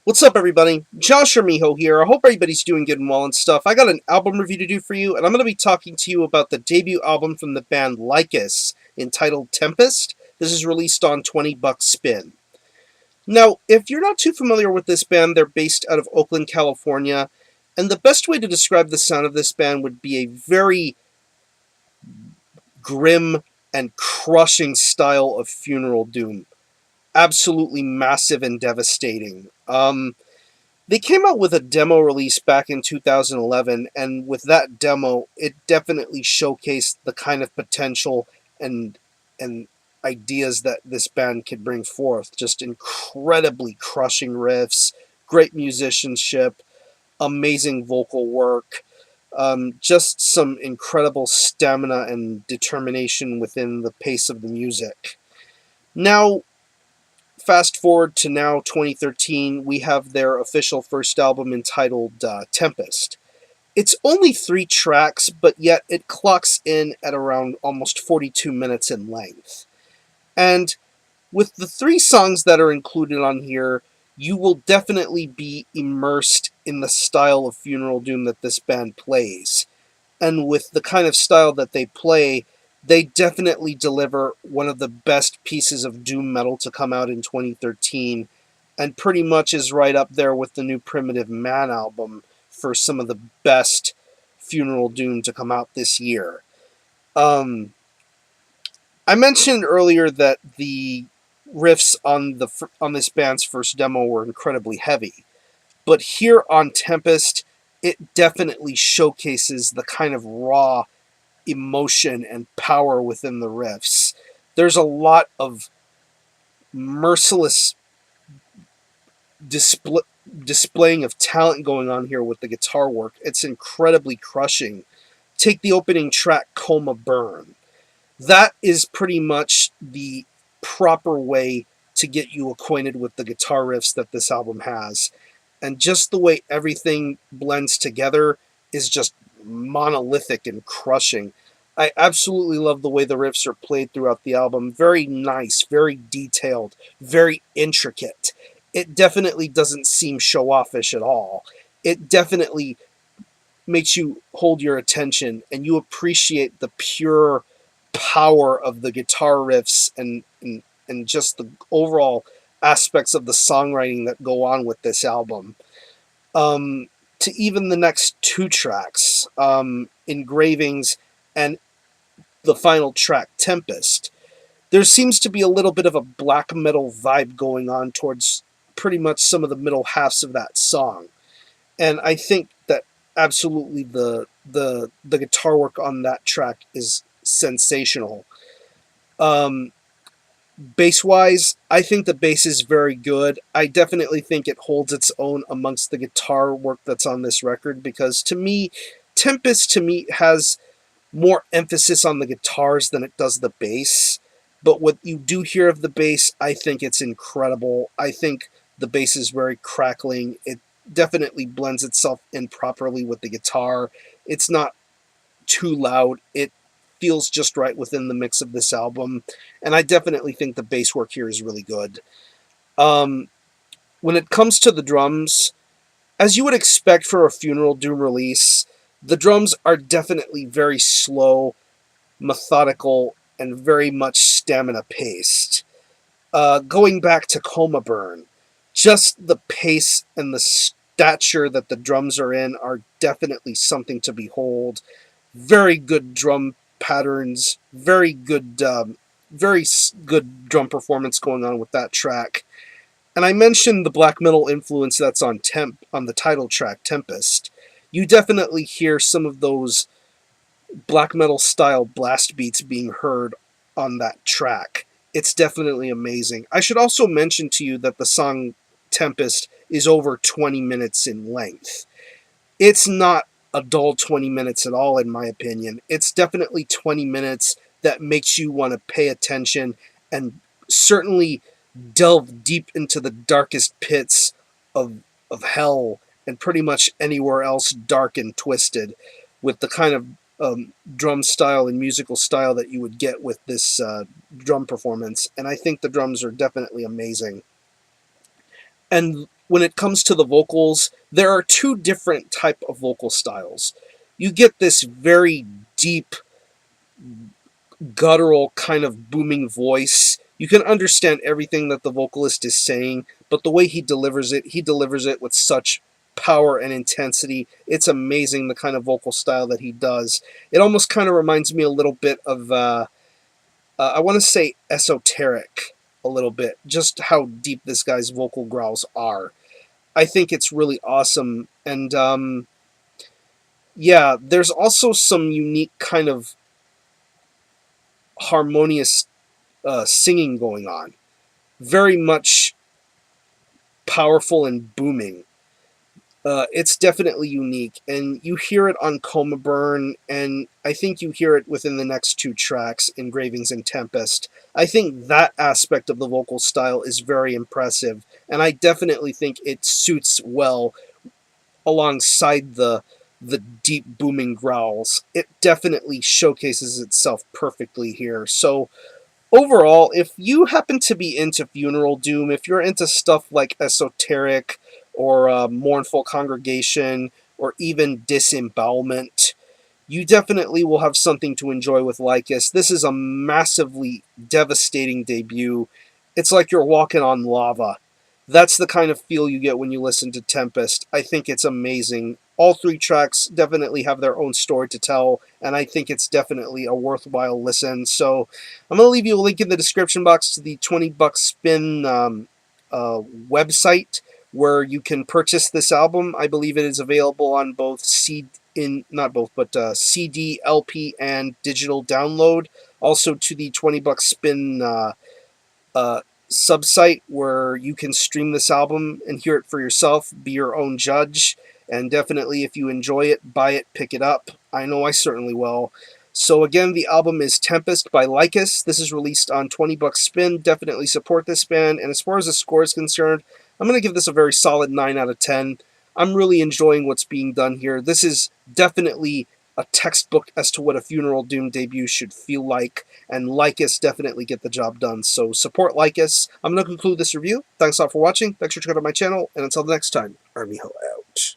What's up, everybody? Josh or Miho here. I hope everybody's doing good and well and stuff. I got an album review to do for you, and I'm going to be talking to you about the debut album from the band Lycus, entitled Tempest. This is released on 20 Bucks Spin. Now, if you're not too familiar with this band, they're based out of Oakland, California, and the best way to describe the sound of this band would be a very grim and crushing style of funeral doom. Absolutely massive and devastating. They came out with a demo release back in 2011, and with that demo, it definitely showcased the kind of potential and ideas that this band could bring forth. Just incredibly crushing riffs, great musicianship, amazing vocal work, just some incredible stamina and determination within the pace of the music. Now, fast forward to now 2013, we have their official first album entitled Tempest. It's only 3 tracks, but yet it clocks in at around almost 42 minutes in length. And with the 3 songs that are included on here, you will definitely be immersed in the style of funeral doom that this band plays. And with the kind of style that they play, they definitely deliver one of the best pieces of doom metal to come out in 2013, and pretty much is right up there with the new Primitive Man album for some of the best funeral doom to come out this year. I mentioned earlier that the riffs on this band's first demo were incredibly heavy, but here on Tempest, it definitely showcases the kind of raw emotion and power within the riffs. There's a lot of merciless displaying of talent going on here with the guitar work. It's incredibly crushing. Take the opening track, Coma Burn. That is pretty much the proper way to get you acquainted with the guitar riffs that this album has. And just the way everything blends together is just monolithic and crushing. I absolutely love the way the riffs are played throughout the album. Very nice, very detailed, very intricate. It definitely doesn't seem show-offish at all. It definitely makes you hold your attention, and you appreciate the pure power of the guitar riffs and just the overall aspects of the songwriting that go on with this album. To even the next 2 tracks, Engravings and the final track, Tempest, there seems to be a little bit of a black metal vibe going on towards pretty much some of the middle halves of that song. And I think that absolutely the guitar work on that track is sensational. Bass-wise, I think the bass is very good. I definitely think it holds its own amongst the guitar work that's on this record, because to me, Tempest has more emphasis on the guitars than it does the bass. But what you do hear of the bass, I think it's incredible. I think the bass is very crackling. It definitely blends itself in properly with the guitar. It's not too loud. It feels just right within the mix of this album. And I definitely think the bass work here is really good. When it comes to the drums, as you would expect for a funeral doom release, the drums are definitely very slow, methodical, and very much stamina-paced. Going back to Coma Burn, just the pace and the stature that the drums are in are definitely something to behold. Very good drum patterns, very good drum performance going on with that track. And I mentioned the black metal influence that's on the title track, Tempest. You definitely hear some of those black metal style blast beats being heard on that track. It's definitely amazing. I should also mention to you that the song Tempest is over 20 minutes in length. It's not a dull 20 minutes at all, in my opinion. It's definitely 20 minutes that makes you want to pay attention and certainly delve deep into the darkest pits of hell and pretty much anywhere else dark and twisted, with the kind of drum style and musical style that you would get with this drum performance. And I think the drums are definitely amazing. And when it comes to the vocals, there are two different type of vocal styles. You get this very deep, guttural kind of booming voice. You can understand everything that the vocalist is saying, but the way he delivers it with such power and intensity. It's amazing the kind of vocal style that he does. It almost kind of reminds me a little bit of, I want to say esoteric a little bit, just how deep this guy's vocal growls are. I think it's really awesome. And yeah, there's also some unique kind of harmonious singing going on. Very much powerful and booming. It's definitely unique, and you hear it on Coma Burn, and I think you hear it within the next two tracks, Engravings and Tempest. I think that aspect of the vocal style is very impressive, and I definitely think it suits well alongside the deep booming growls. It definitely showcases itself perfectly here. So overall, if you happen to be into funeral doom, if you're into stuff like esoteric or mournful congregation or even disembowelment, you definitely will have something to enjoy with Lycus. This is a massively devastating debut. It's like you're walking on lava. That's the kind of feel you get when you listen to Tempest. I think it's amazing. All three tracks definitely have their own story to tell, and I think it's definitely a worthwhile listen. So I'm going to leave you a link in the description box to the 20-buck spin website where you can purchase this album. I believe it is available on both not both, but CD, LP, and digital download. Also to the 20-buck spin uh, subsite where you can stream this album and hear it for yourself, be your own judge, and definitely if you enjoy it, buy it, pick it up. I know I certainly will. So again, the album is Tempest by Lycus. This is released on 20-buck spin. Definitely support this band, and as far as the score is concerned, I'm going to give this a very solid 9 out of 10. I'm really enjoying what's being done here. This is definitely a textbook as to what a Funeral Doom debut should feel like, and Lycus definitely get the job done. So support Lycus. I'm going to conclude this review. Thanks all for watching. Thanks for checking out my channel, and until the next time, Army Ho out.